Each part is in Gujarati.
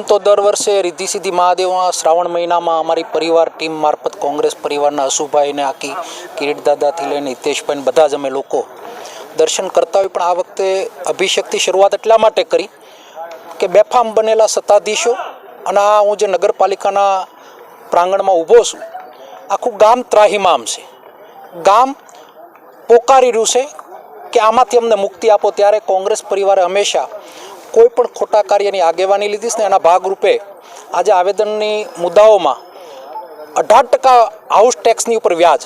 આમ તો દર વર્ષે રિદ્ધિ સિદ્ધિ મહાદેવમાં શ્રાવણ મહિનામાં અમારી પરિવાર ટીમ મારફત કોંગ્રેસ પરિવારના અશુભાઈને આખી કિરીટ દાદાથી લઈને હિતેશભાઈને બધા જ અમે લોકો દર્શન કરતા હોય, પણ આ વખતે અભિષેકથી શરૂઆત એટલા માટે કરી કે બેફામ બનેલા સત્તાધીશો અને આ હું જે નગરપાલિકાના પ્રાંગણમાં ઊભો છું, આખું ગામ ત્રાહિમામ છે. ગામ પોકારી રહ્યું છે કે આમાંથી અમને મુક્તિ આપો. ત્યારે કોંગ્રેસ પરિવારે હંમેશા કોઈ પણ ખોટા કાર્યની આગેવાની લીધી છે ને એના ભાગરૂપે આજે આવેદનની મુદ્દાઓમાં 18% હાઉસ ટેક્સની ઉપર વ્યાજ.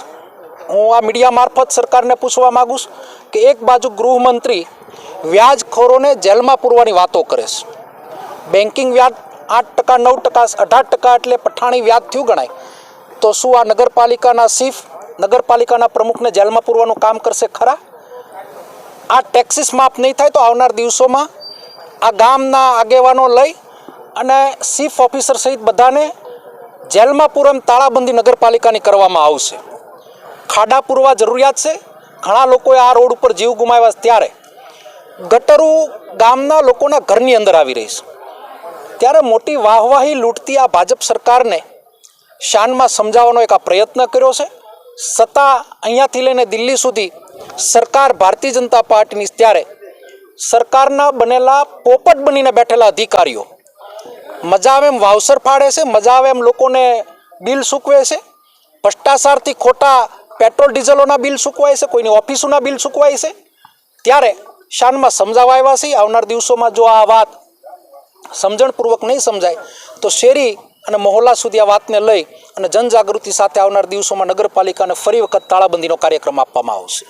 હું આ મીડિયા મારફત સરકારને પૂછવા માગું છું કે એક બાજુ ગૃહમંત્રી વ્યાજખોરોને જેલમાં પૂરવાની વાતો કરે છે, બેન્કિંગ વ્યાજ 8%, 9%, 18% એટલે પઠાણી વ્યાજ થયું ગણાય, તો શું આ નગરપાલિકાના ચીફ, નગરપાલિકાના પ્રમુખને જેલમાં પૂરવાનું કામ કરશે ખરા? આ ટેક્સીસ માફ નહીં થાય તો આવનાર દિવસોમાં આ ગામના આગેવાનો લઈ અને ચીફ ઓફિસર સહિત બધાને જેલમાં પૂરમ તાળાબંધી નગરપાલિકાની કરવામાં આવશે. ખાડા પૂરવા જરૂરિયાત છે. ઘણા લોકોએ આ રોડ ઉપર જીવ ગુમાવ્યા, ત્યારે ગટરો ગામના લોકોના ઘરની અંદર આવી રહી છે. ત્યારે મોટી વાહવાહી લૂંટતી આ ભાજપ સરકારને શાનમાં સમજાવવાનો એક આ પ્રયત્ન કર્યો છે. સત્તા અહીંયાથી લઈને દિલ્હી સુધી સરકાર ભારતીય જનતા પાર્ટીની, ત્યારે સરકારના બનેલા પોપટ બનીને બેઠેલા અધિકારીઓ મજા આવે એમ વાવસર ફાડે છે, મજા આવે એમ લોકોને બિલ ચૂકવે છે, ભ્રષ્ટાચારથી ખોટા પેટ્રોલ ડીઝલોના બિલ ચૂકવાય છે, કોઈની ઓફિસોના બિલ ચૂકવાય છે. ત્યારે શાનમાં સમજાવવા આવ્યા છે. આવનાર દિવસોમાં જો આ વાત સમજણપૂર્વક નહીં સમજાય તો શેરી અને મહોલ્લા સુધી આ વાતને લઈ અને જનજાગૃતિ સાથે આવનાર દિવસોમાં નગરપાલિકાને ફરી વખત તાળાબંધીનો કાર્યક્રમ આપવામાં આવશે.